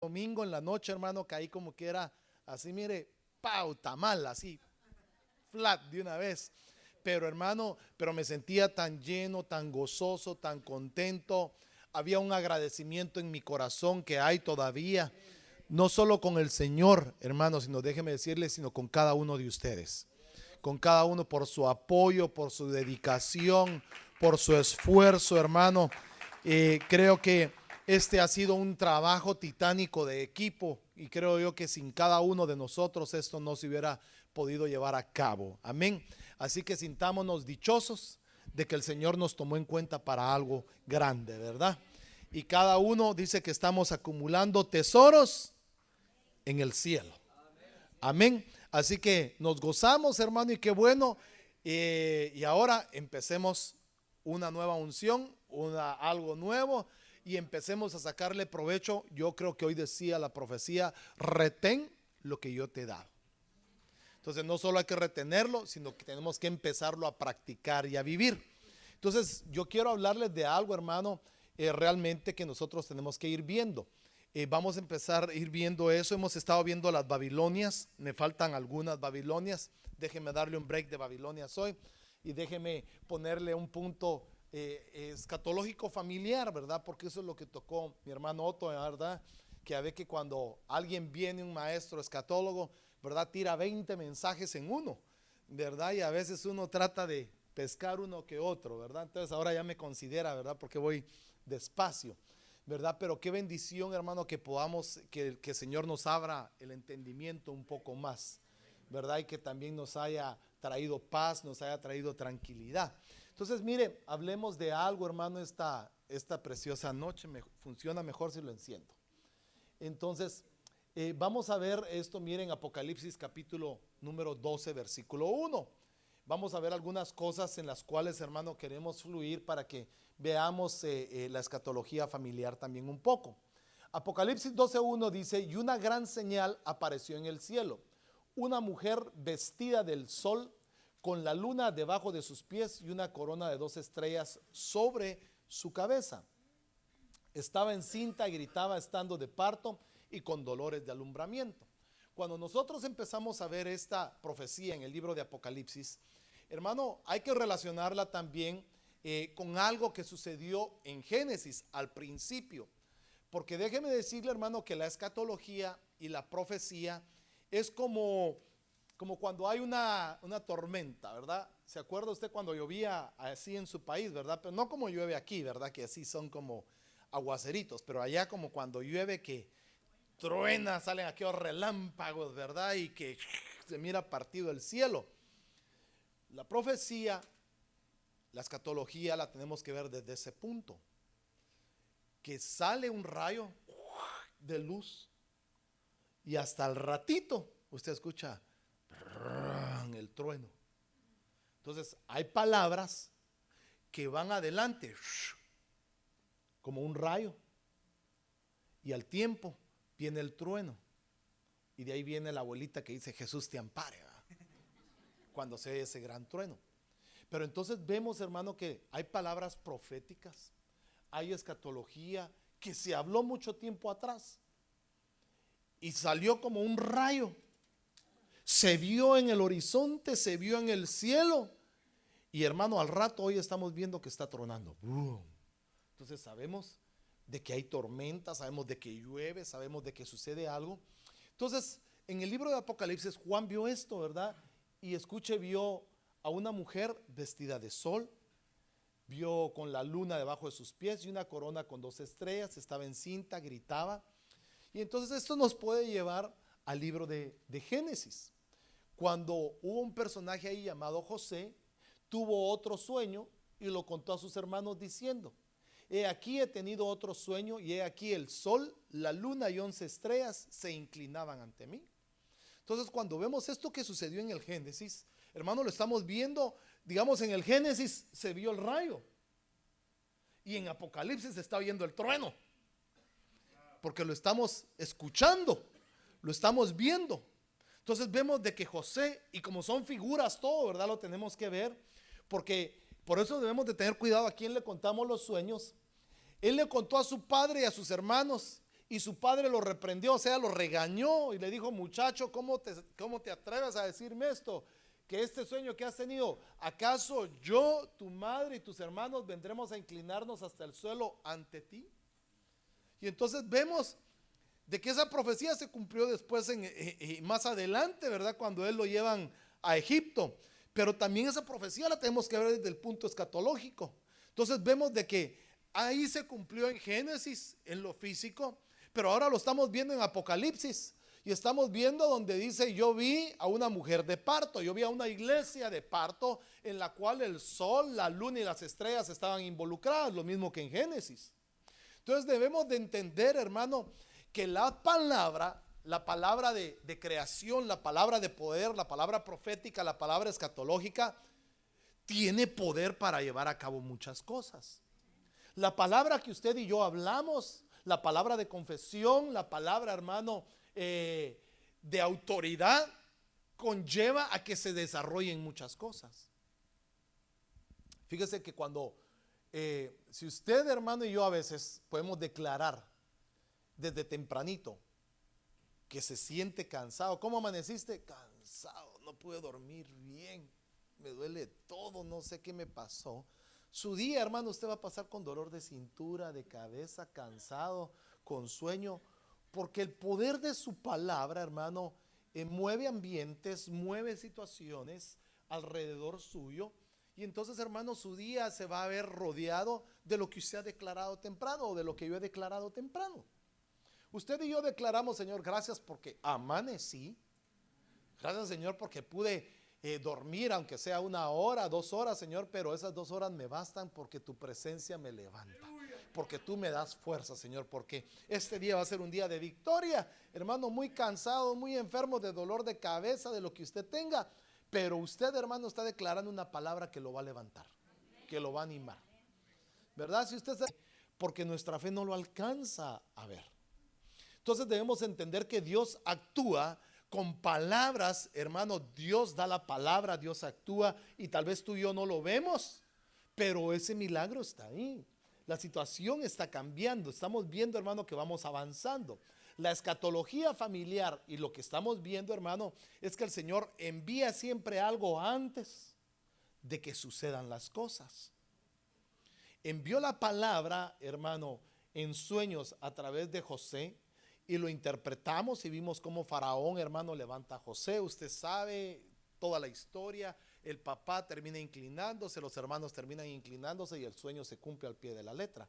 domingo en la noche, hermano, caí como que era así, mire, pauta mal, así, flat de una vez. Pero hermano, pero me sentía tan lleno, tan gozoso, tan contento. Había un agradecimiento en mi corazón que hay todavía, no solo con el Señor, hermano, sino déjeme decirle, sino con cada uno de ustedes. Con cada uno por su apoyo, por su dedicación, por su esfuerzo, hermano. Creo que este ha sido un trabajo titánico de equipo y creo yo que sin cada uno de nosotros esto no se hubiera podido llevar a cabo. Amén. Así que sintámonos dichosos de que el Señor nos tomó en cuenta para algo grande, ¿verdad? Y cada uno dice que estamos acumulando tesoros en el cielo. Amén. Así que nos gozamos, hermano, y qué bueno. Y ahora empecemos una nueva unción, algo nuevo, y empecemos a sacarle provecho. Yo creo que hoy decía la profecía: retén lo que yo te he dado. Entonces no solo hay que retenerlo, sino que tenemos que empezarlo a practicar y a vivir. Entonces yo quiero hablarles de algo, hermano, realmente que nosotros tenemos que ir viendo. Vamos a empezar a ir viendo eso. Hemos estado viendo las Babilonias. Me faltan algunas Babilonias. Déjenme darle un break de Babilonias hoy. Y déjenme ponerle un punto escatológico familiar, ¿verdad? Porque eso es lo que tocó mi hermano Otto, ¿verdad? Que a ver que cuando alguien viene, un maestro escatólogo, ¿verdad? Tira 20 mensajes en uno, ¿verdad? Y a veces uno trata de pescar uno que otro, ¿verdad? Entonces ahora ya me considera, ¿verdad? Porque voy despacio, ¿verdad? Pero qué bendición, hermano, que podamos, que el Señor nos abra el entendimiento un poco más, ¿verdad? Y que también nos haya traído paz, nos haya traído tranquilidad. Entonces, mire, hablemos de algo, hermano, esta preciosa noche. Funciona mejor si lo enciendo. Entonces, vamos a ver esto, miren, Apocalipsis capítulo número 12, versículo 1. Vamos a ver algunas cosas en las cuales, hermano, queremos fluir para que veamos la escatología familiar también un poco. Apocalipsis 12:1 dice: y una gran señal apareció en el cielo, una mujer vestida del sol, con la luna debajo de sus pies y una corona de 2 estrellas sobre su cabeza. Estaba encinta y gritaba estando de parto y con dolores de alumbramiento. Cuando nosotros empezamos a ver esta profecía en el libro de Apocalipsis, hermano, hay que relacionarla también con algo que sucedió en Génesis al principio. Porque déjeme decirle, hermano, que la escatología y la profecía es como cuando hay una tormenta, ¿verdad? ¿Se acuerda usted cuando llovía así en su país, verdad? Pero no como llueve aquí, ¿verdad? Que así son como aguaceritos, pero allá como cuando llueve que truena, salen aquellos relámpagos, ¿verdad? Y que se mira partido el cielo. La profecía, la escatología la tenemos que ver desde ese punto. Que sale un rayo de luz y hasta el ratito usted escucha el trueno. Entonces hay palabras que van adelante como un rayo y al tiempo viene el trueno y de ahí viene la abuelita que dice: Jesús te ampare, ¿verdad? Cuando se oye ese gran trueno. Pero entonces vemos, hermano, que hay palabras proféticas, hay escatología que se habló mucho tiempo atrás y salió como un rayo, se vio en el horizonte, se vio en el cielo y, hermano, al rato hoy estamos viendo que está tronando. Entonces sabemos de que hay tormentas, sabemos de que llueve, sabemos de que sucede algo. Entonces en el libro de Apocalipsis Juan vio esto, ¿verdad? Y escuche, vio a una mujer vestida de sol, vio con la luna debajo de sus pies y una corona con 2 estrellas, estaba encinta, gritaba. Y entonces esto nos puede llevar al libro de Génesis, cuando hubo un personaje ahí llamado José, tuvo otro sueño y lo contó a sus hermanos diciendo: he aquí he tenido otro sueño y he aquí el sol, la luna y 11 estrellas se inclinaban ante mí. Entonces cuando vemos esto que sucedió en el Génesis, hermano, lo estamos viendo, digamos, en el Génesis se vio el rayo y en Apocalipsis se está viendo el trueno, porque lo estamos escuchando, lo estamos viendo. Entonces vemos de que José, y como son figuras todo, ¿verdad? Lo tenemos que ver, porque por eso debemos de tener cuidado a quién le contamos los sueños. Él le contó a su padre y a sus hermanos, y su padre lo reprendió, o sea, lo regañó y le dijo: muchacho, ¿cómo te atreves a decirme esto? Que este sueño que has tenido, ¿acaso yo, tu madre y tus hermanos vendremos a inclinarnos hasta el suelo ante ti? Y entonces vemos de que esa profecía se cumplió después más adelante, ¿verdad? Cuando él lo llevan a Egipto. Pero también esa profecía la tenemos que ver desde el punto escatológico. Entonces vemos de que ahí se cumplió en Génesis, en lo físico, pero ahora lo estamos viendo en Apocalipsis. Y estamos viendo donde dice: yo vi a una mujer de parto, yo vi a una iglesia de parto en la cual el sol, la luna y las estrellas estaban involucradas, lo mismo que en Génesis. Entonces debemos de entender, hermano, que la palabra de creación, la palabra de poder, la palabra profética, la palabra escatológica, tiene poder para llevar a cabo muchas cosas. La palabra que usted y yo hablamos, la palabra de confesión, la palabra, hermano, de autoridad, conlleva a que se desarrollen muchas cosas. Fíjese que cuando si usted, hermano, y yo a veces podemos declarar desde tempranito que se siente cansado. ¿Cómo amaneciste? Cansado, no pude dormir bien, me duele todo, no sé qué me pasó. Su día, hermano, usted va a pasar con dolor de cintura, de cabeza, cansado, con sueño, porque el poder de su palabra, hermano, mueve ambientes, mueve situaciones alrededor suyo. Y entonces, hermano, su día se va a ver rodeado de lo que usted ha declarado temprano, o de lo que yo he declarado temprano. Usted y yo declaramos: Señor, gracias porque amanecí. Gracias, Señor, porque pude dormir, aunque sea 1 hora, 2 horas, Señor, pero esas 2 horas me bastan porque tu presencia me levanta, porque tú me das fuerza, Señor, porque este día va a ser un día de victoria. Hermano, muy cansado, muy enfermo, de dolor de cabeza, de lo que usted tenga, pero usted, hermano, está declarando una palabra que lo va a levantar, que lo va a animar, ¿verdad? Si usted porque nuestra fe no lo alcanza a ver. Entonces debemos entender que Dios actúa con palabras, hermano. Dios da la palabra, Dios actúa, y tal vez tú y yo no lo vemos, pero ese milagro está ahí. La situación está cambiando, estamos viendo, hermano, que vamos avanzando. La escatología familiar y lo que estamos viendo, hermano, es que el Señor envía siempre algo antes de que sucedan las cosas. Envió la palabra, hermano, en sueños a través de José, y lo interpretamos y vimos cómo Faraón, hermano, levanta a José. Usted sabe toda la historia. El papá termina inclinándose, los hermanos terminan inclinándose y el sueño se cumple al pie de la letra.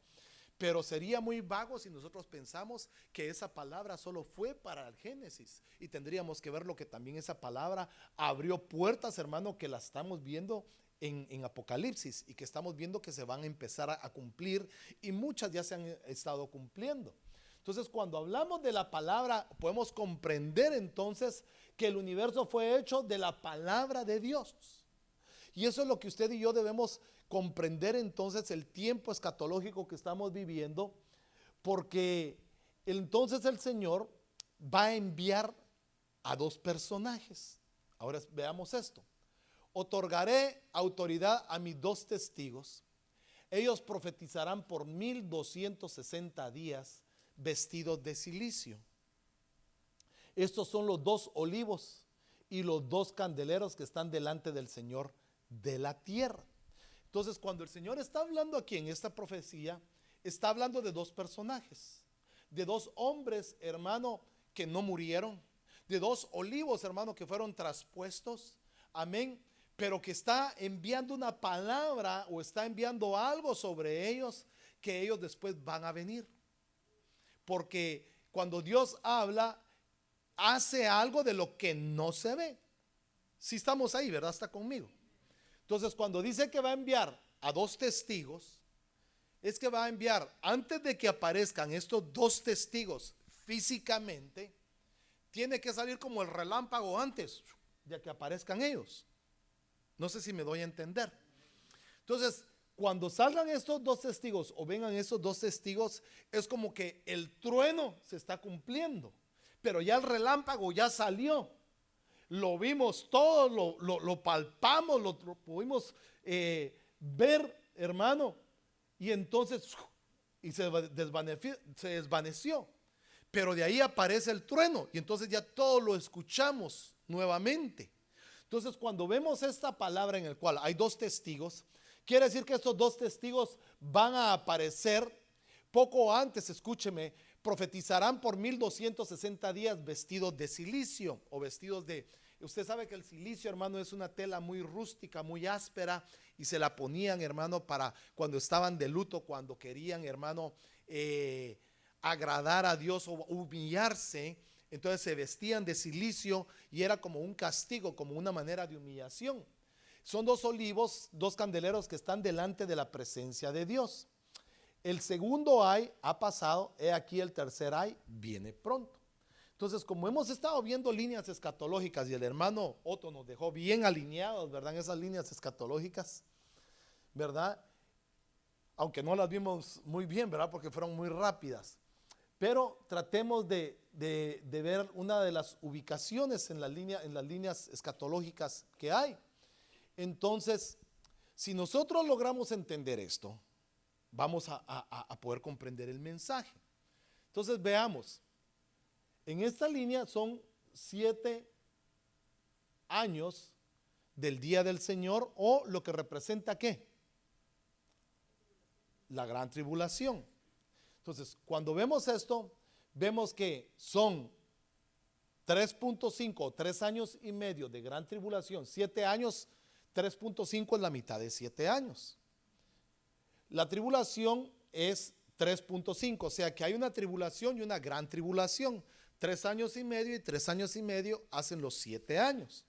Pero sería muy vago si nosotros pensamos que esa palabra solo fue para el Génesis, y tendríamos que ver lo que también esa palabra abrió puertas, hermano, que la estamos viendo en Apocalipsis, y que estamos viendo que se van a empezar a cumplir, y muchas ya se han estado cumpliendo. Entonces, cuando hablamos de la palabra, podemos comprender entonces que el universo fue hecho de la palabra de Dios. Y eso es lo que usted y yo debemos comprender entonces, el tiempo escatológico que estamos viviendo, porque entonces el Señor va a enviar a 2 personajes. Ahora veamos esto: otorgaré autoridad a mis 2 testigos. Ellos profetizarán por 1260 días vestidos de cilicio. Estos son los 2 olivos y los 2 candeleros que están delante del Señor de la tierra. Entonces, cuando el Señor está hablando aquí en esta profecía, está hablando de 2 personajes, de 2 hombres, hermano, que no murieron, de 2 olivos, hermano, que fueron traspuestos, amén, pero que está enviando una palabra, o está enviando algo sobre ellos, que ellos después van a venir. Porque cuando Dios habla, hace algo de lo que no se ve. Si estamos ahí, ¿verdad? Está conmigo. Entonces, cuando dice que va a enviar a 2 testigos, es que va a enviar, antes de que aparezcan estos 2 testigos físicamente, tiene que salir como el relámpago antes de que aparezcan ellos. No sé si me doy a entender. Entonces, cuando salgan estos 2 testigos, o vengan estos 2 testigos, es como que el trueno se está cumpliendo, pero ya el relámpago ya salió. Lo vimos todos, lo palpamos, lo pudimos ver, hermano, y entonces y se desvaneció. Pero de ahí aparece el trueno y entonces ya todos lo escuchamos nuevamente. Entonces cuando vemos esta palabra en el cual hay dos testigos, quiere decir que estos dos testigos van a aparecer poco antes, escúcheme, profetizarán por 1260 días vestidos de silicio o vestidos de... Usted sabe que el silicio, hermano, es una tela muy rústica, muy áspera, y se la ponían, hermano, para cuando estaban de luto, cuando querían, hermano, agradar a Dios o humillarse. Entonces se vestían de silicio y era como un castigo, como una manera de humillación. Son dos olivos, dos candeleros que están delante de la presencia de Dios. El segundo ay ha pasado, he aquí el tercer ay viene pronto. Entonces, como hemos estado viendo líneas escatológicas y el hermano Otto nos dejó bien alineados, ¿verdad? En esas líneas escatológicas, ¿verdad? Aunque no las vimos muy bien, ¿verdad? Porque fueron muy rápidas. Pero tratemos de ver una de las ubicaciones en las líneas escatológicas que hay. Entonces, si nosotros logramos entender esto, vamos a poder comprender el mensaje. Entonces veamos, en esta línea son 7 años del día del Señor, o lo que representa ¿qué? La gran tribulación. Entonces, cuando vemos esto, vemos que son 3.5 o 3 años y medio de gran tribulación. 7 años, 3.5 es la mitad de 7 años. La tribulación es 3.5, o sea que hay una tribulación y una gran tribulación. 3 años y medio y 3 años y medio hacen los 7 años.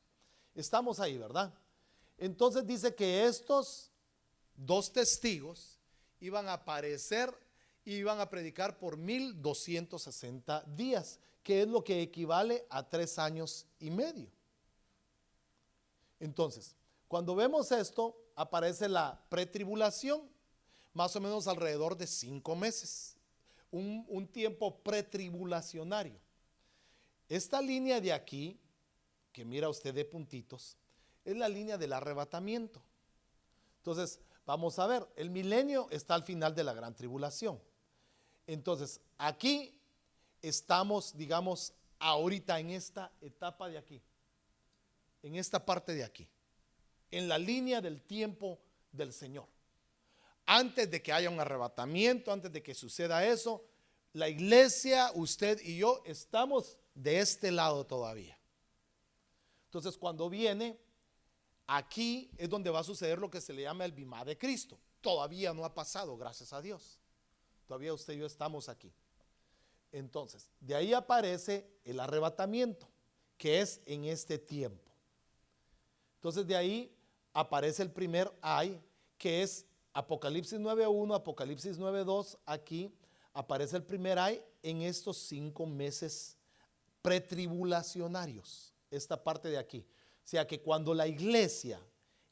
Estamos ahí, ¿verdad? Entonces dice que estos dos testigos iban a aparecer y iban a predicar por 1260 días, que es lo que equivale a 3 años y medio. Entonces, cuando vemos esto, aparece la pretribulación, más o menos alrededor de 5 meses, un tiempo pretribulacionario. Esta línea de aquí, que mira usted de puntitos, es la línea del arrebatamiento. Entonces, vamos a ver, el milenio está al final de la gran tribulación. Entonces, aquí estamos, digamos, ahorita en esta etapa de aquí, en esta parte de aquí, en la línea del tiempo del Señor. Antes de que haya un arrebatamiento, antes de que suceda eso, la iglesia, usted y yo, estamos de este lado todavía. Entonces, cuando viene, aquí es donde va a suceder lo que se le llama el bimá de Cristo. Todavía no ha pasado, gracias a Dios. Todavía usted y yo estamos aquí. Entonces, de ahí aparece el arrebatamiento, que es en este tiempo. Entonces, de ahí aparece el primer ay, que es Apocalipsis 9.1, Apocalipsis 9.2. Aquí aparece el primer ay en estos 5 meses pretribulacionarios, esta parte de aquí. O sea que cuando la iglesia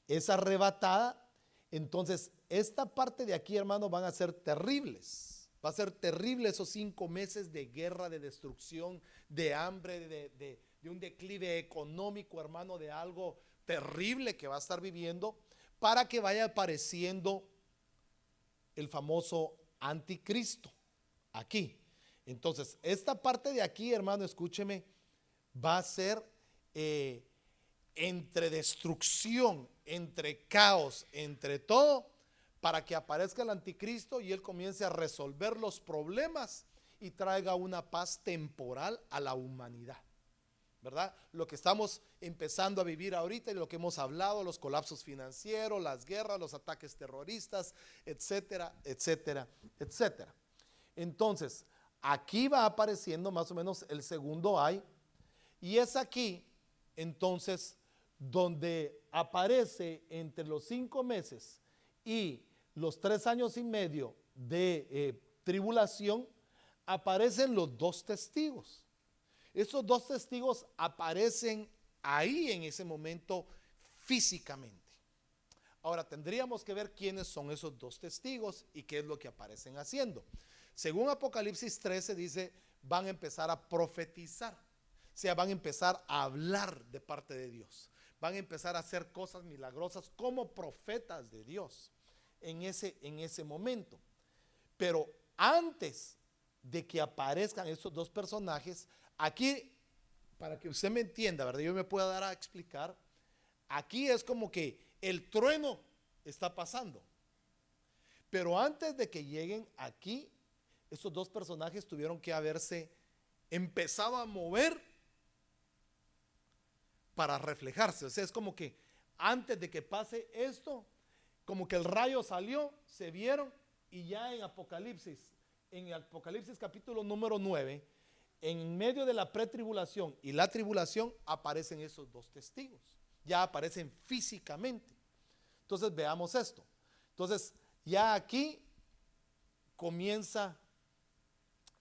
es arrebatada, entonces esta parte de aquí, hermano, van a ser terribles. Va a ser terrible esos 5 meses de guerra, de destrucción, de hambre, de un declive económico, hermano, de algo terrible que va a estar viviendo, para que vaya apareciendo el famoso anticristo aquí. Entonces, esta parte de aquí, hermano, escúcheme, va a ser entre destrucción, entre caos, entre todo, para que aparezca el anticristo y él comience a resolver los problemas y traiga una paz temporal a la humanidad, ¿verdad? Lo que estamos empezando a vivir ahorita y lo que hemos hablado, los colapsos financieros, las guerras, los ataques terroristas, etcétera, etcétera, etcétera. Entonces, aquí va apareciendo más o menos el segundo ay, y es aquí, entonces, donde aparece entre los 5 meses y los 3 años y medio de tribulación, aparecen los dos testigos. Esos dos testigos aparecen ahí en ese momento físicamente. Ahora tendríamos que ver quiénes son esos dos testigos y qué es lo que aparecen haciendo. Según Apocalipsis 13 dice, van a empezar a profetizar, o sea, van a empezar a hablar de parte de Dios, van a empezar a hacer cosas milagrosas como profetas de Dios en ese momento. Pero antes de que aparezcan estos dos personajes, aquí, para que usted me entienda, ¿verdad? Yo me pueda dar a explicar, aquí es como que el trueno está pasando. Pero antes de que lleguen aquí, estos dos personajes tuvieron que haberse empezado a mover para reflejarse. O sea, es como que antes de que pase esto, como que el rayo salió, se vieron, y ya en Apocalipsis capítulo número 9, en medio de la pretribulación y la tribulación, aparecen esos dos testigos. Ya aparecen físicamente. Entonces veamos esto. Entonces ya aquí comienza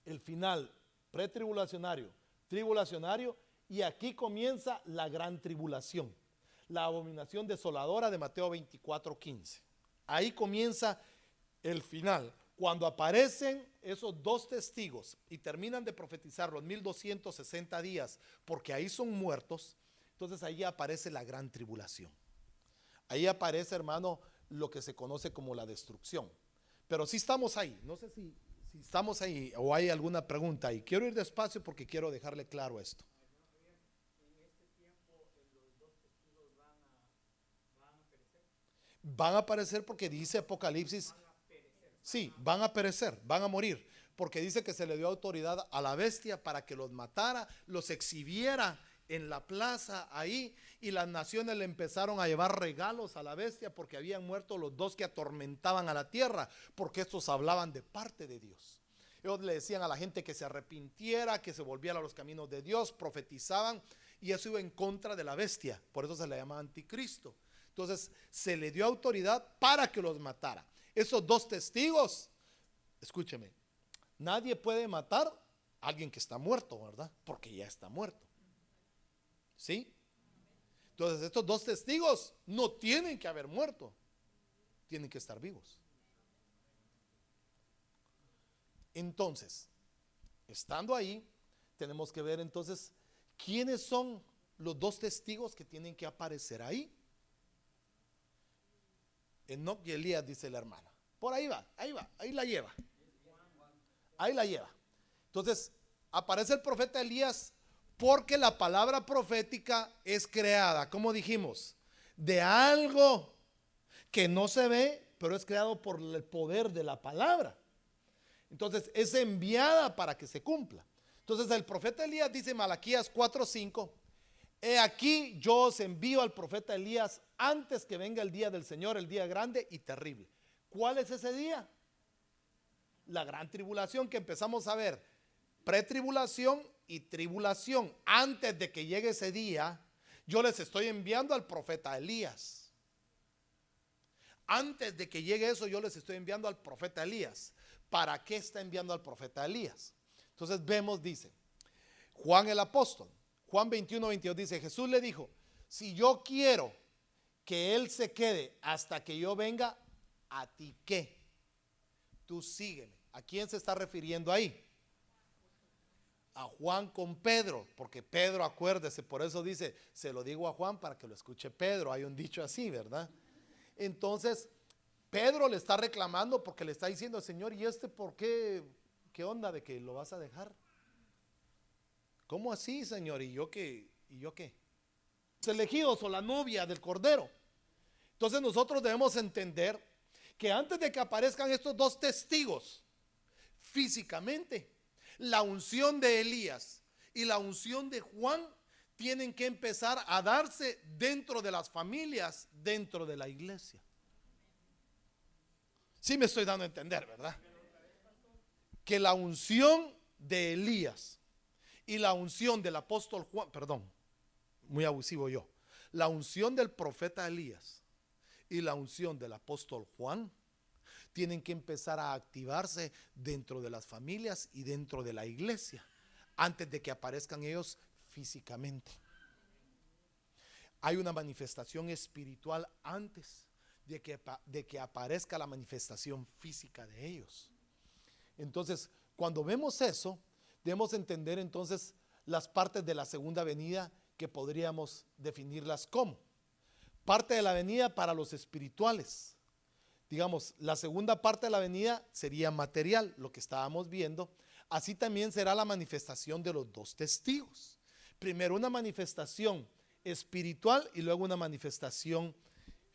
el final pretribulacionario, tribulacionario, y aquí comienza la gran tribulación, la abominación desoladora de Mateo 24:15. Ahí comienza el final, cuando aparecen esos dos testigos y terminan de profetizar los 1260 días, porque ahí son muertos. Entonces ahí aparece la gran tribulación. Ahí aparece, hermano, lo que se conoce como la destrucción. Pero sí estamos ahí. No sé si estamos ahí o hay alguna pregunta ahí. Quiero ir despacio porque quiero dejarle claro esto. Van a perecer porque dice Apocalipsis. Sí, van a perecer, van a morir, porque dice que se le dio autoridad a la bestia para que los matara, los exhibiera en la plaza ahí, y las naciones le empezaron a llevar regalos a la bestia porque habían muerto los dos que atormentaban a la tierra, porque estos hablaban de parte de Dios. Ellos le decían a la gente que se arrepintiera, que se volviera a los caminos de Dios, profetizaban, y eso iba en contra de la bestia, por eso se le llama anticristo. Entonces se le dio autoridad para que los matara. Esos dos testigos, escúcheme, nadie puede matar a alguien que está muerto, ¿verdad? Porque ya está muerto. ¿Sí? Entonces estos dos testigos no tienen que haber muerto, tienen que estar vivos. Entonces, estando ahí, tenemos que ver entonces quiénes son los dos testigos que tienen que aparecer ahí. Enoc y Elías, dice la hermana. Por ahí va, ahí la lleva. Ahí la lleva. Entonces, aparece el profeta Elías porque la palabra profética es creada, como dijimos, de algo que no se ve, pero es creado por el poder de la palabra. Entonces, es enviada para que se cumpla. Entonces, el profeta Elías dice en Malaquías 4:5: he aquí yo os envío al profeta Elías antes que venga el día del Señor, el día grande y terrible. ¿Cuál es ese día? La gran tribulación que empezamos a ver, pretribulación y tribulación. Antes de que llegue ese día, yo les estoy enviando al profeta Elías. Antes de que llegue eso, yo les estoy enviando al profeta Elías. ¿Para qué está enviando al profeta Elías? Entonces vemos, dice Juan el apóstol, Juan 21:22 dice: Jesús le dijo, si yo quiero que él se quede hasta que yo venga, ¿a ti qué? Tú sígueme. ¿A quién se está refiriendo ahí? A Juan con Pedro, porque Pedro, acuérdese, por eso dice, se lo digo a Juan para que lo escuche Pedro. Hay un dicho así, ¿verdad? Entonces, Pedro le está reclamando porque le está diciendo: Señor, ¿y por qué? ¿Qué onda de que lo vas a dejar? ¿Cómo así, Señor? ¿Y yo qué? Los elegidos o la novia del Cordero. Entonces nosotros debemos entender que antes de que aparezcan estos dos testigos físicamente, la unción de Elías y la unción de Juan tienen que empezar a darse dentro de las familias, dentro de la iglesia. Sí me estoy dando a entender, ¿verdad? Que la unción de Elías y la unción del apóstol Juan, perdón, muy abusivo yo, la unción del profeta Elías y la unción del apóstol Juan tienen que empezar a activarse dentro de las familias y dentro de la iglesia antes de que aparezcan ellos físicamente. Hay una manifestación espiritual antes de que aparezca la manifestación física de ellos. Entonces, cuando vemos eso, debemos entender entonces las partes de la segunda venida, que podríamos definirlas como parte de la venida para los espirituales. Digamos, la segunda parte de la venida sería material, lo que estábamos viendo, así también será la manifestación de los dos testigos. Primero una manifestación espiritual y luego una manifestación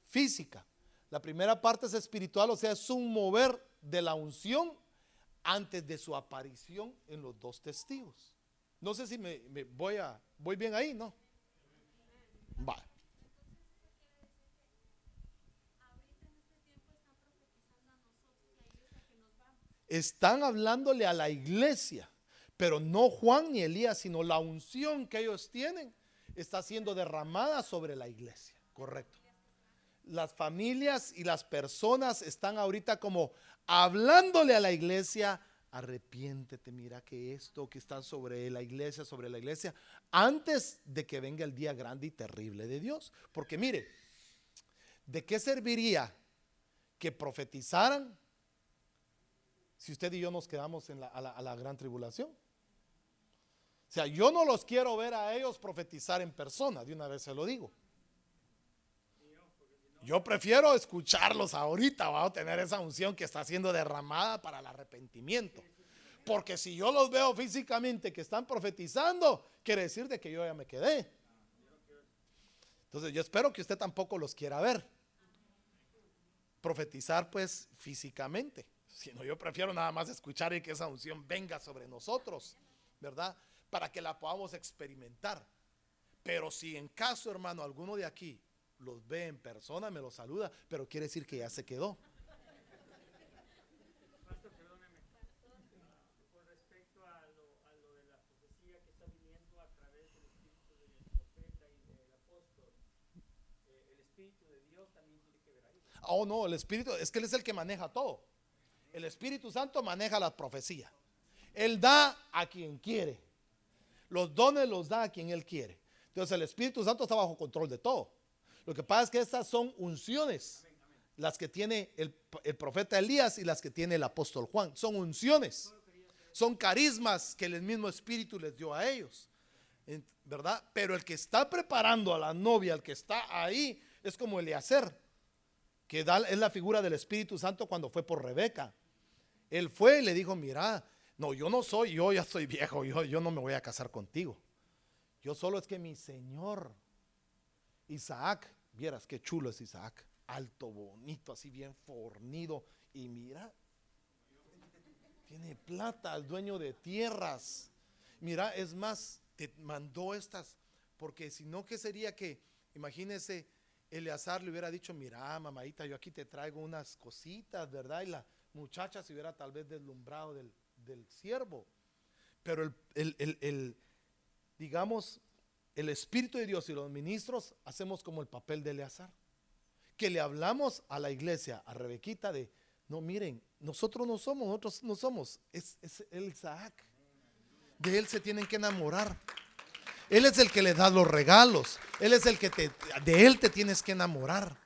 física. La primera parte es espiritual, o sea, es un mover de la unción antes de su aparición en los dos testigos. No sé si voy bien ahí, ¿no? Va. Están hablándole a la iglesia, pero no Juan ni Elías, sino la unción que ellos tienen está siendo derramada sobre la iglesia, correcto. Las familias y las personas están ahorita como hablándole a la iglesia: arrepiéntete, mira que esto que está sobre la iglesia, antes de que venga el día grande y terrible de Dios. Porque mire, ¿de qué serviría que profetizaran si usted y yo nos quedamos a la gran tribulación? O sea, yo no los quiero ver a ellos profetizar en persona, de una vez se lo digo. Yo prefiero escucharlos ahorita, va a tener esa unción que está siendo derramada para el arrepentimiento. Porque si yo los veo físicamente que están profetizando, quiere decir de que yo ya me quedé. Entonces yo espero que usted tampoco los quiera ver profetizar pues físicamente. Sino yo prefiero nada más escuchar y que esa unción venga sobre nosotros, ¿verdad? Para que la podamos experimentar. Pero si en caso, hermano, alguno de aquí los ve en persona, me los saluda, pero quiere decir que ya se quedó. Pastor, perdóneme. Con respecto a lo de la profecía que está viniendo a través del espíritu del profeta y del apóstol, el espíritu de Dios también tiene que ver ahí. Oh, no, el espíritu, es que él es el que maneja todo. El Espíritu Santo maneja la profecía. Él da a quien quiere. Los dones los da a quien él quiere. Entonces el Espíritu Santo está bajo control de todo. Lo que pasa es que estas son unciones, las que tiene el profeta Elías y las que tiene el apóstol Juan. Son unciones, son carismas que el mismo Espíritu les dio a ellos, ¿verdad? Pero el que está preparando a la novia, el que está ahí, es como Eliezer, que es la figura del Espíritu Santo cuando fue por Rebeca. Él fue y le dijo: mira, no, yo ya estoy viejo, yo no me voy a casar contigo. Yo solo es que mi señor Isaac, vieras qué chulo es Isaac, alto, bonito, así bien fornido, y mira, tiene plata, el dueño de tierras. Mira, es más, te mandó estas, porque si no, ¿qué sería que, imagínese, Eleazar le hubiera dicho: mira, mamadita, yo aquí te traigo unas cositas, ¿verdad? Y la muchacha se hubiera tal vez deslumbrado del siervo. Pero digamos, el Espíritu de Dios y los ministros hacemos como el papel de Eleazar, que le hablamos a la iglesia, a Rebequita, de: no, miren, nosotros no somos, es el Isaac. De él se tienen que enamorar. Él es el que le da los regalos. Él es el que de él te tienes que enamorar,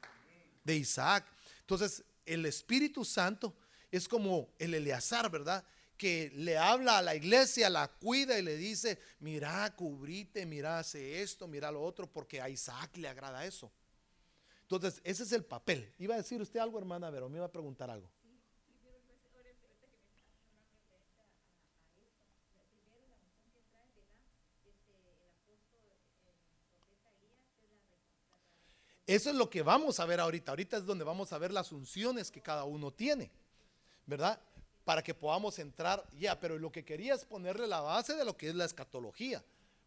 de Isaac. Entonces el Espíritu Santo es como el Eleazar, ¿verdad? Que le habla a la iglesia, la cuida y le dice: mira, cubrite, mira, hace esto, mira lo otro, porque a Isaac le agrada eso. Entonces ese es el papel. ¿Iba a decir usted algo, hermana Vero? Me iba a preguntar algo. Eso es lo que vamos a ver ahorita. Ahorita es donde vamos a ver las unciones que cada uno tiene, ¿verdad? Para que podamos entrar ya. Pero lo que quería es ponerle la base de lo que es la escatología.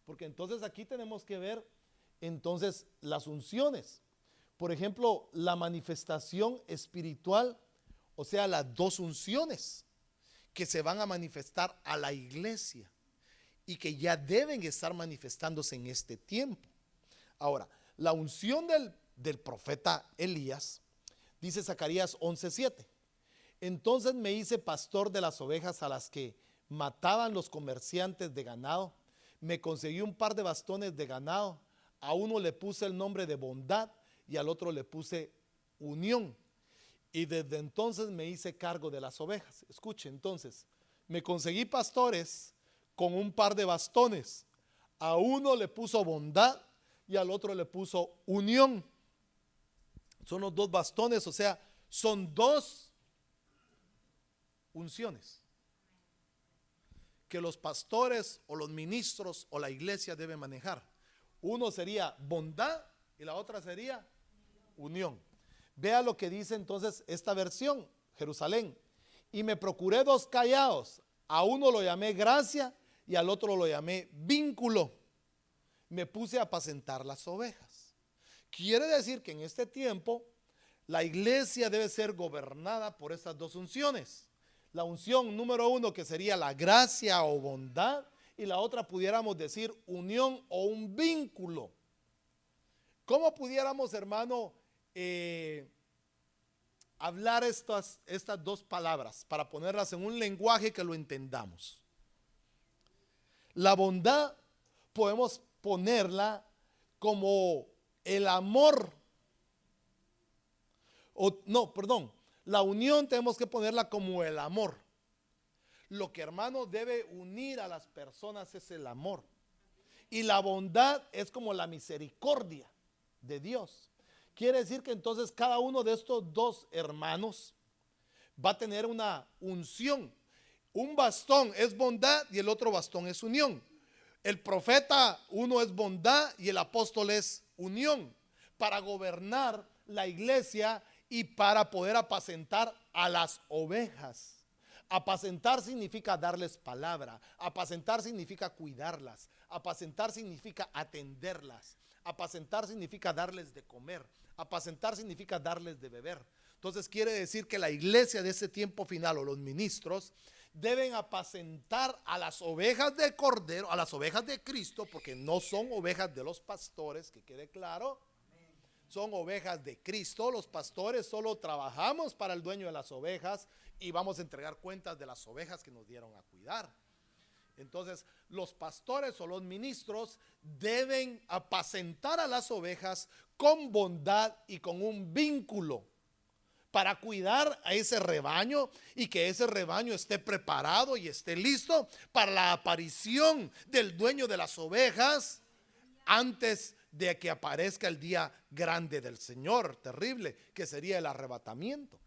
Porque entonces aquí tenemos que ver entonces las unciones. Por ejemplo, la manifestación espiritual, o sea, las dos unciones que se van a manifestar a la iglesia y que ya deben estar manifestándose en este tiempo. Ahora, la unción del profeta Elías, dice Zacarías 11:7: entonces me hice pastor de las ovejas a las que mataban los comerciantes de ganado. Me conseguí un par de bastones de ganado. A uno le puse el nombre de bondad y al otro le puse unión. Y desde entonces me hice cargo de las ovejas. Escuche, entonces, me conseguí pastores con un par de bastones. A uno le puso bondad y al otro le puso unión. Son los dos bastones, o sea, son dos unciones. que los pastores o los ministros o la iglesia deben manejar. Uno sería bondad y la otra sería unión. Vea lo que dice entonces esta versión, Jerusalén. Y me procuré 2 callados, a uno lo llamé gracia y al otro lo llamé vínculo. Me puse a apacentar las ovejas. Quiere decir que en este tiempo la iglesia debe ser gobernada por estas 2 unciones. La unción número 1, que sería la gracia o bondad, y la otra pudiéramos decir unión o un vínculo. ¿Cómo pudiéramos, hermano, hablar estas 2 palabras para ponerlas en un lenguaje que lo entendamos? La bondad podemos ponerla como el amor, la unión tenemos que ponerla como el amor. Lo que, hermano, debe unir a las personas es el amor. Y la bondad es como la misericordia de Dios. Quiere decir que entonces cada uno de estos 2 hermanos va a tener una unción. Un bastón es bondad y el otro bastón es unión. El profeta, uno es bondad y el apóstol es unión, para gobernar la iglesia y para poder apacentar a las ovejas. Apacentar significa darles palabra, apacentar significa cuidarlas, apacentar significa atenderlas, apacentar significa darles de comer, apacentar significa darles de beber. Entonces quiere decir que la iglesia de ese tiempo final, o los ministros, deben apacentar a las ovejas de Cordero, a las ovejas de Cristo, porque no son ovejas de los pastores, que quede claro. Son ovejas de Cristo. Los pastores solo trabajamos para el dueño de las ovejas y vamos a entregar cuentas de las ovejas que nos dieron a cuidar. Entonces, los pastores o los ministros deben apacentar a las ovejas con bondad y con un vínculo, para cuidar a ese rebaño y que ese rebaño esté preparado y esté listo para la aparición del dueño de las ovejas antes de que aparezca el día grande del Señor, terrible, que sería el arrebatamiento.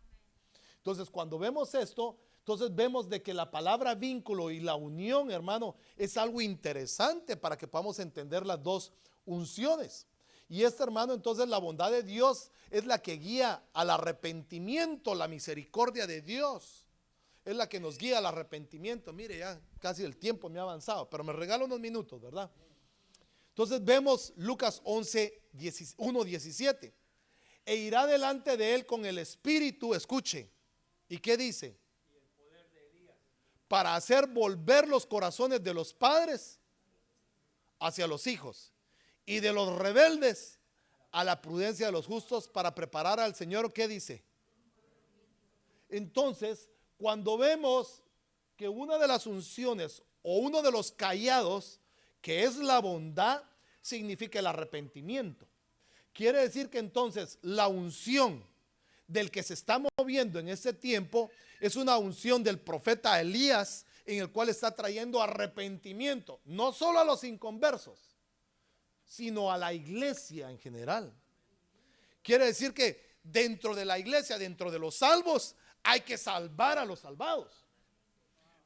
Entonces, cuando vemos esto, entonces vemos de que la palabra vínculo y la unión, hermano, es algo interesante para que podamos entender las 2 unciones. Y hermano, entonces la bondad de Dios es la que guía al arrepentimiento. La misericordia de Dios es la que nos guía al arrepentimiento. Mire, ya casi el tiempo me ha avanzado, pero me regala unos minutos, ¿verdad? Entonces vemos Lucas 1:17. E irá delante de él con el Espíritu, escuche. ¿Y qué dice? Y el poder de Elías. Para hacer volver los corazones de los padres hacia los hijos, y de los rebeldes a la prudencia de los justos, para preparar al Señor. ¿Qué dice? Entonces, cuando vemos que una de las unciones o uno de los callados, que es la bondad, significa el arrepentimiento. Quiere decir que entonces la unción del que se está moviendo en este tiempo es una unción del profeta Elías, en el cual está trayendo arrepentimiento, no solo a los inconversos, sino a la iglesia en general. Quiere decir que dentro de la iglesia, dentro de los salvos, hay que salvar a los salvados.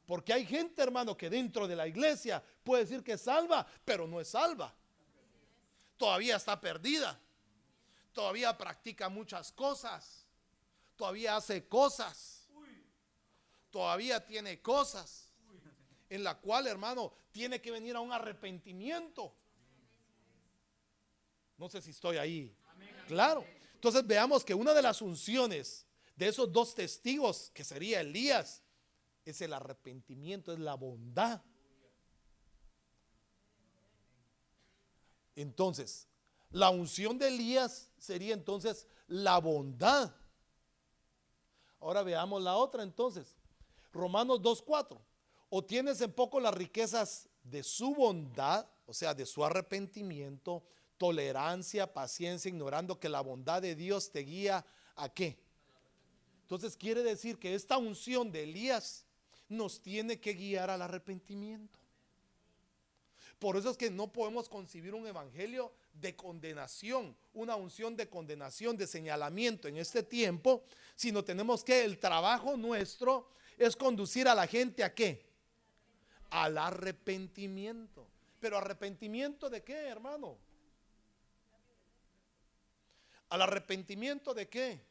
Porque hay gente, hermano, que dentro de la iglesia puede decir que es salva, pero no es salva. Todavía está perdida. Todavía practica muchas cosas. Todavía hace cosas. Todavía tiene cosas en la cual, hermano, tiene que venir a un arrepentimiento. No sé si estoy ahí. Claro. Entonces veamos que una de las unciones de esos 2 testigos, que sería Elías, es el arrepentimiento, es la bondad. Entonces, la unción de Elías sería entonces la bondad. Ahora veamos la otra entonces. Romanos 2:4. O tienes en poco las riquezas de su bondad, o sea, de su arrepentimiento, tolerancia, paciencia, ignorando que la bondad de Dios te guía ¿a qué? Entonces quiere decir que esta unción de Elías nos tiene que guiar al arrepentimiento. Por eso es que no podemos concebir un evangelio de condenación, una unción de condenación, de señalamiento en este tiempo, sino tenemos que, el trabajo nuestro es conducir a la gente ¿a qué? al arrepentimiento. Pero ¿arrepentimiento de qué, hermano? ¿Al arrepentimiento de qué?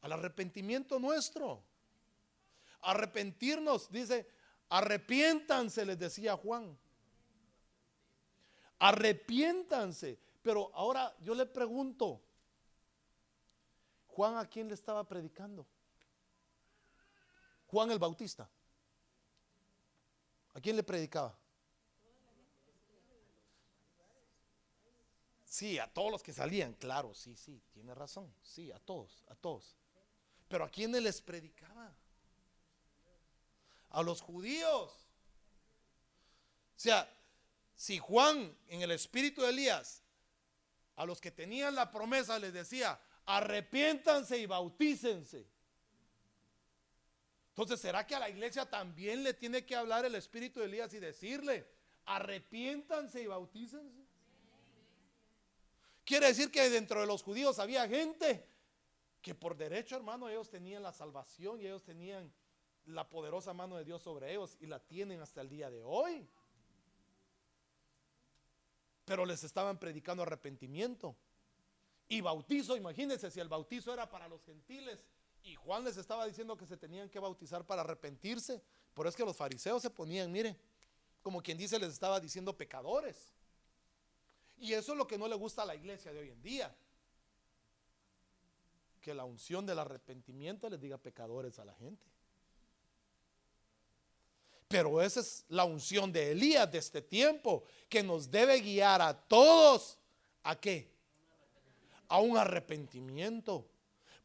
Al arrepentimiento nuestro. Arrepentirnos, dice, arrepiéntanse, les decía Juan. Arrepiéntanse. Pero ahora yo le pregunto, ¿Juan a quién le estaba predicando? Juan el Bautista. ¿A quién le predicaba? Sí, a todos los que salían, claro, sí, tiene razón, sí, a todos, a todos. Pero ¿a quiénes les predicaba? A los judíos. O sea, si Juan en el espíritu de Elías a los que tenían la promesa les decía, arrepiéntanse y bautícense. Entonces, ¿será que a la iglesia también le tiene que hablar el espíritu de Elías y decirle, arrepiéntanse y bautícense? Quiere decir que dentro de los judíos había gente que por derecho, hermano, ellos tenían la salvación y ellos tenían la poderosa mano de Dios sobre ellos y la tienen hasta el día de hoy. Pero les estaban predicando arrepentimiento y bautizo. Imagínense si el bautizo era para los gentiles y Juan les estaba diciendo que se tenían que bautizar para arrepentirse. Por eso es que los fariseos se ponían, mire, como quien dice, les estaba diciendo pecadores. Y eso es lo que no le gusta a la iglesia de hoy en día, que la unción del arrepentimiento les diga pecadores a la gente. Pero esa es la unción de Elías de este tiempo, que nos debe guiar a todos. ¿A qué? A un arrepentimiento.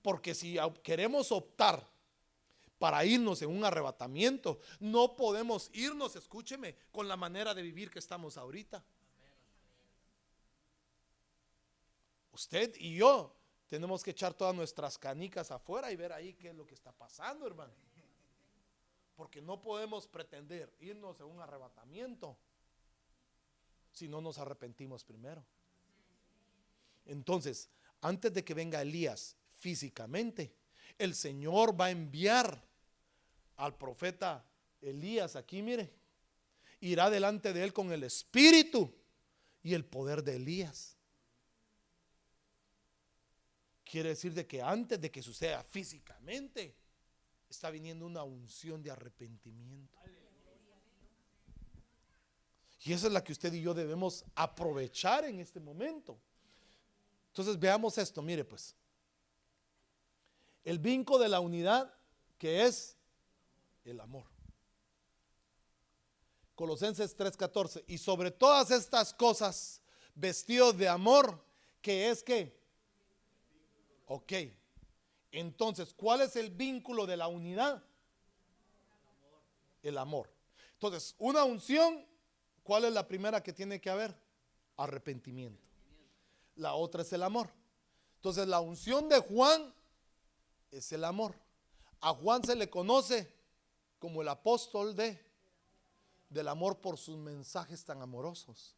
Porque si queremos optar para irnos en un arrebatamiento, no podemos irnos, escúcheme, con la manera de vivir que estamos ahorita. Usted y yo tenemos que echar todas nuestras canicas afuera y ver ahí qué es lo que está pasando, hermano. Porque no podemos pretender irnos en un arrebatamiento si no nos arrepentimos primero. Entonces, antes de que venga Elías físicamente, el Señor va a enviar al profeta Elías aquí, mire, irá delante de él con el espíritu y el poder de Elías. Quiere decir de que antes de que suceda físicamente, está viniendo una unción de arrepentimiento. Y esa es la que usted y yo debemos aprovechar en este momento. Entonces veamos esto, mire pues. El vínculo de la unidad, que es el amor. Colosenses 3:14. Y sobre todas estas cosas, vestidos de amor, que es que. Ok. Entonces, ¿cuál es el vínculo de la unidad? El amor. Entonces, una unción, ¿cuál es la primera que tiene que haber? Arrepentimiento. La otra es el amor. Entonces, la unción de Juan es el amor. A Juan se le conoce como el apóstol del amor por sus mensajes tan amorosos.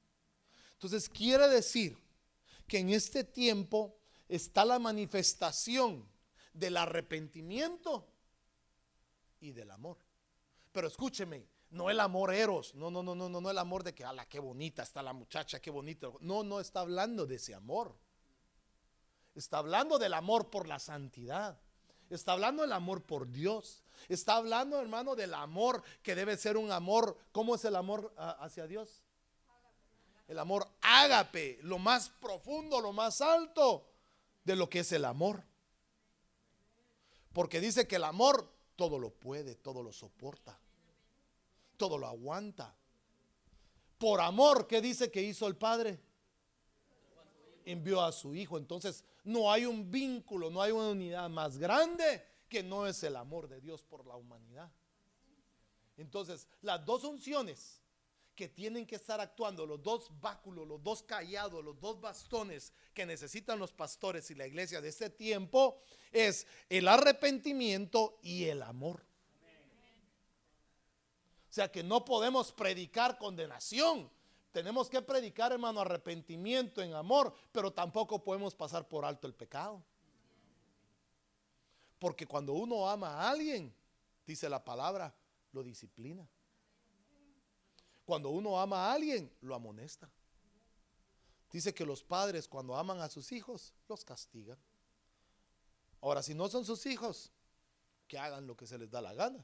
Entonces, quiere decir que en este tiempo está la manifestación del arrepentimiento y del amor. Pero escúcheme, no el amor eros, no el amor de que, ala, qué bonita está la muchacha, qué bonito. No está hablando de ese amor. Está hablando del amor por la santidad. Está hablando del amor por Dios. Está hablando, hermano, del amor que debe ser un amor. ¿Cómo es el amor hacia Dios? El amor ágape, lo más profundo, lo más alto de lo que es el amor. Porque dice que el amor todo lo puede, todo lo soporta, todo lo aguanta. Por amor, ¿qué dice que hizo el Padre? Envió a su Hijo. Entonces no hay un vínculo, no hay una unidad más grande que no es el amor de Dios por la humanidad. Entonces las dos unciones que tienen que estar actuando, los dos báculos, los dos callados, los dos bastones que necesitan los pastores y la iglesia de este tiempo, es el arrepentimiento y el amor. O sea que no podemos predicar condenación. Tenemos que predicar, hermano, arrepentimiento en amor, pero tampoco podemos pasar por alto el pecado. Porque cuando uno ama a alguien, dice la palabra, lo disciplina. Cuando uno ama a alguien, lo amonesta. Dice que los padres, cuando aman a sus hijos, los castigan. Ahora, si no son sus hijos, que hagan lo que se les da la gana.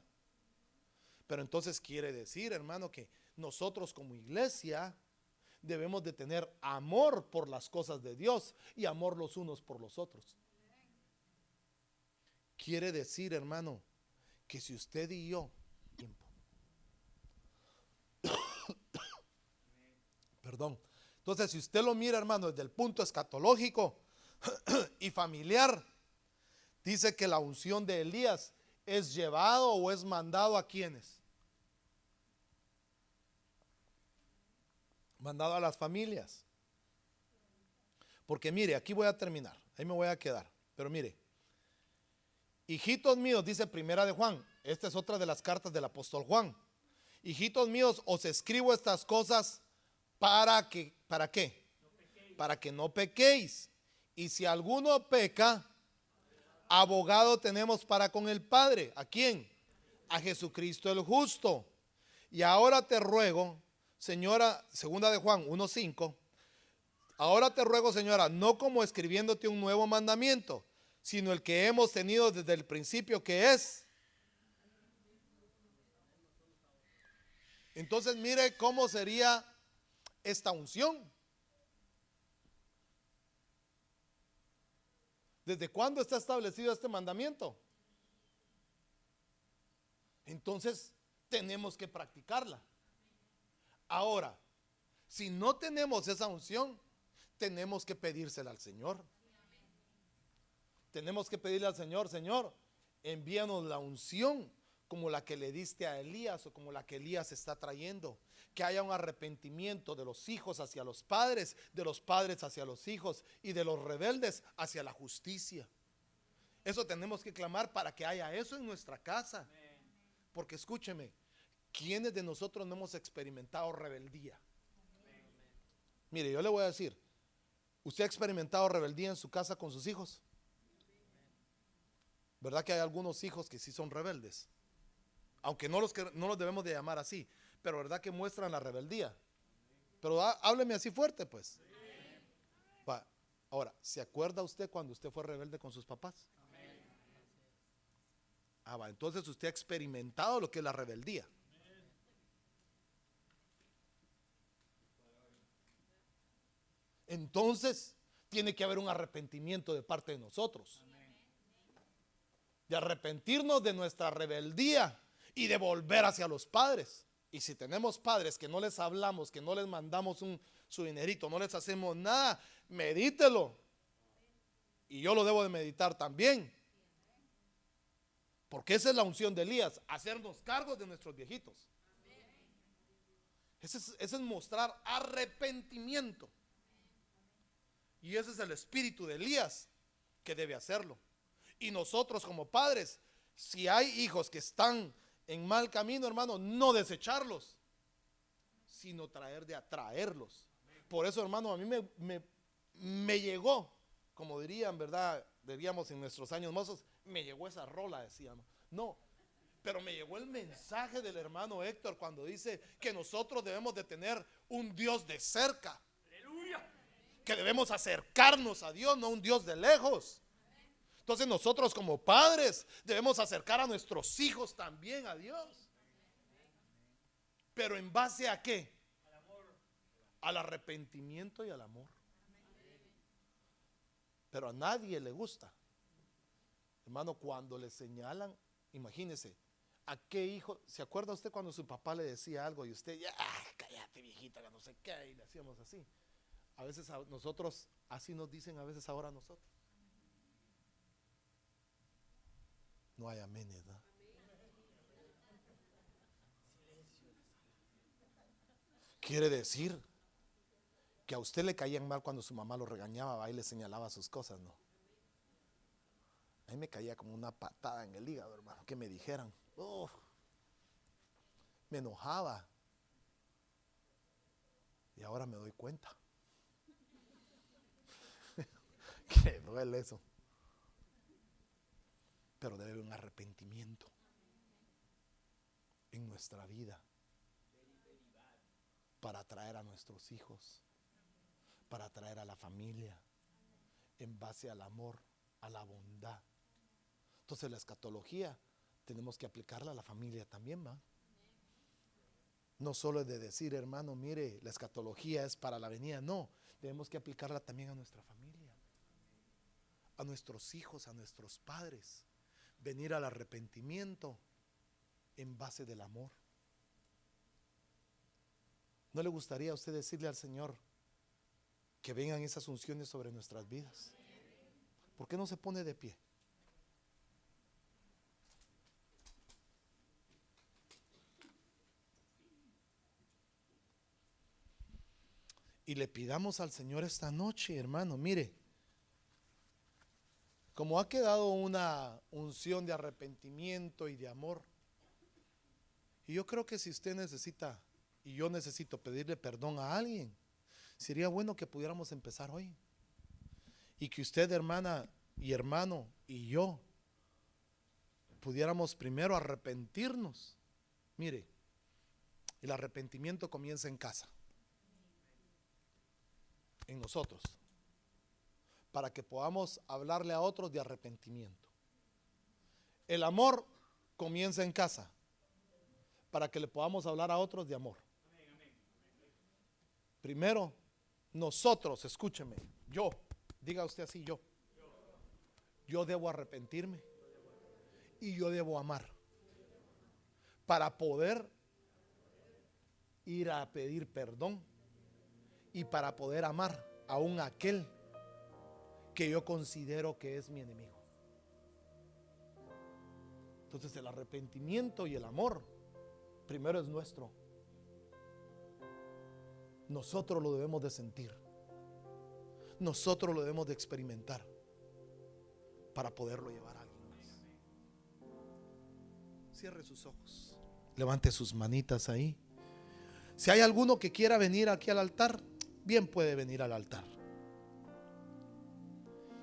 Pero entonces quiere decir, hermano, que nosotros como iglesia debemos de tener amor por las cosas de Dios y amor los unos por los otros. Quiere decir, hermano, que si usted y yo, perdón, entonces si usted lo mira, hermano, desde el punto escatológico y familiar, dice que la unción de Elías es llevado o es mandado a quienes. Mandado a las familias. Porque mire, aquí voy a terminar, ahí me voy a quedar. Pero mire, hijitos míos, dice Primera de Juan, esta es otra de las cartas del apóstol Juan. Hijitos míos, os escribo estas cosas ¿para qué? Para que no pequéis. Y si alguno peca, abogado tenemos para con el Padre. ¿A quién? A Jesucristo el justo. Y ahora te ruego, señora, segunda de Juan 1:5, ahora te ruego, señora, no como escribiéndote un nuevo mandamiento, sino el que hemos tenido desde el principio, que es. Entonces mire cómo sería esta unción. ¿Desde cuándo está establecido este mandamiento? Entonces tenemos que practicarla. Ahora, si no tenemos esa unción, tenemos que pedírsela al Señor. Tenemos que pedirle al Señor, Señor, envíanos la unción como la que le diste a Elías o como la que Elías está trayendo. Que haya un arrepentimiento de los hijos hacia los padres, de los padres hacia los hijos y de los rebeldes hacia la justicia. Eso tenemos que clamar para que haya eso en nuestra casa. Porque escúcheme, ¿quiénes de nosotros no hemos experimentado rebeldía? Mire, yo le voy a decir, ¿usted ha experimentado rebeldía en su casa con sus hijos? ¿Verdad que hay algunos hijos que sí son rebeldes? Aunque no los debemos de llamar así, pero verdad que muestran la rebeldía. Pero hábleme así fuerte, pues. Va. Ahora, ¿se acuerda usted cuando usted fue rebelde con sus papás? Va. Entonces usted ha experimentado lo que es la rebeldía. Entonces tiene que haber un arrepentimiento de parte de nosotros. De arrepentirnos de nuestra rebeldía y de volver hacia los padres. Y si tenemos padres que no les hablamos, que no les mandamos su dinerito, no les hacemos nada, medítelo. Y yo lo debo de meditar también. Porque esa es la unción de Elías, hacernos cargos de nuestros viejitos. Ese es mostrar arrepentimiento. Y ese es el espíritu de Elías que debe hacerlo. Y nosotros como padres, si hay hijos que están en mal camino, hermano, no desecharlos, sino traer de atraerlos. Por eso, hermano, a mí me llegó, como dirían, ¿verdad? Diríamos en nuestros años mozos, me llegó esa rola, decíamos. No, pero me llegó el mensaje del hermano Héctor cuando dice que nosotros debemos de tener un Dios de cerca. ¡Aleluya! Que debemos acercarnos a Dios, no un Dios de lejos. Entonces nosotros como padres debemos acercar a nuestros hijos también a Dios. Pero ¿en base a qué? Al amor. Al arrepentimiento y al amor. Pero a nadie le gusta, hermano, cuando le señalan. Imagínese, ¿a qué hijo? ¿Se acuerda usted cuando su papá le decía algo y usted ya, cállate viejita, no sé qué, y le hacíamos así? A veces a nosotros, así nos dicen a veces ahora a nosotros. No hay amén, ¿verdad? Quiere decir que a usted le caían mal cuando su mamá lo regañaba y le señalaba sus cosas, ¿no? A mí me caía como una patada en el hígado, hermano, que me dijeran. Me enojaba. Y ahora me doy cuenta que duele eso. Pero debe haber un arrepentimiento. en nuestra vida para atraer a nuestros hijos, para atraer a la familia, en base al amor, a la bondad. Entonces la escatología tenemos que aplicarla a la familia también, ¿va? No solo es de decir, hermano, mire, la escatología es para la venida. No, tenemos que aplicarla también a nuestra familia, a nuestros hijos, a nuestros padres. Venir al arrepentimiento en base del amor. ¿No le gustaría a usted decirle al Señor que vengan esas unciones sobre nuestras vidas? ¿Por qué no se pone de pie? Y le pidamos al Señor esta noche, hermano, mire, como ha quedado una unción de arrepentimiento y de amor, y yo creo que si usted necesita, y yo necesito pedirle perdón a alguien, sería bueno que pudiéramos empezar hoy. Y que usted, hermana y hermano, y yo, pudiéramos primero arrepentirnos. Mire, el arrepentimiento comienza en casa, en nosotros, para que podamos hablarle a otros de arrepentimiento. El amor comienza en casa, para que le podamos hablar a otros de amor. Primero, nosotros, escúcheme, yo, diga usted así, yo debo arrepentirme y yo debo amar para poder ir a pedir perdón y para poder amar aún a aquel que yo considero que es mi enemigo. Entonces el arrepentimiento y el amor primero es nuestro. Nosotros lo debemos de sentir, nosotros lo debemos de experimentar para poderlo llevar a alguien más. Cierre sus ojos, levante sus manitas ahí. Si hay alguno que quiera venir aquí al altar, bien puede venir al altar.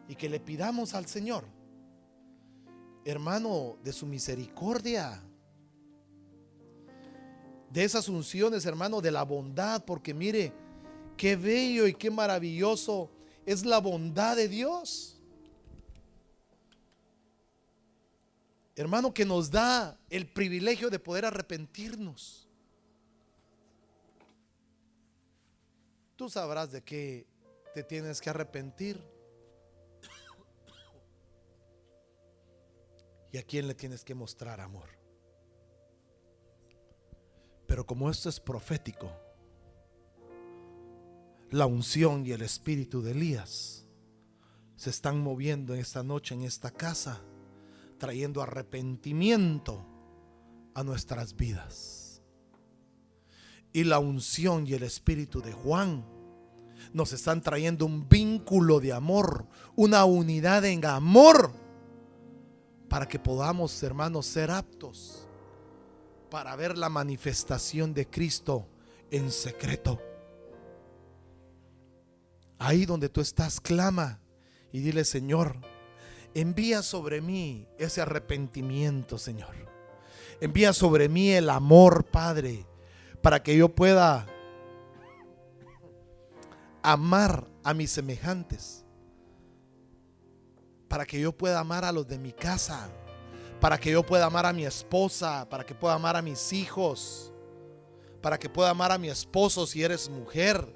Y que le pidamos al Señor, hermano, de su misericordia, de esas unciones, hermano, de la bondad, porque mire, qué bello y qué maravilloso es la bondad de Dios. Hermano, que nos da el privilegio de poder arrepentirnos. Tú sabrás de qué te tienes que arrepentir y a quién le tienes que mostrar amor. Pero como esto es profético, la unción y el espíritu de Elías se están moviendo en esta noche, en esta casa, trayendo arrepentimiento a nuestras vidas. Y la unción y el espíritu de Juan nos están trayendo un vínculo de amor, una unidad en amor, para que podamos, hermanos, ser aptos para ver la manifestación de Cristo en secreto. Ahí donde tú estás, clama y dile: Señor, envía sobre mí ese arrepentimiento, Señor. Envía sobre mí el amor, Padre, para que yo pueda amar a mis semejantes, para que yo pueda amar a los de mi casa, para que yo pueda amar a mi esposa, para que pueda amar a mis hijos, para que pueda amar a mi esposo si eres mujer,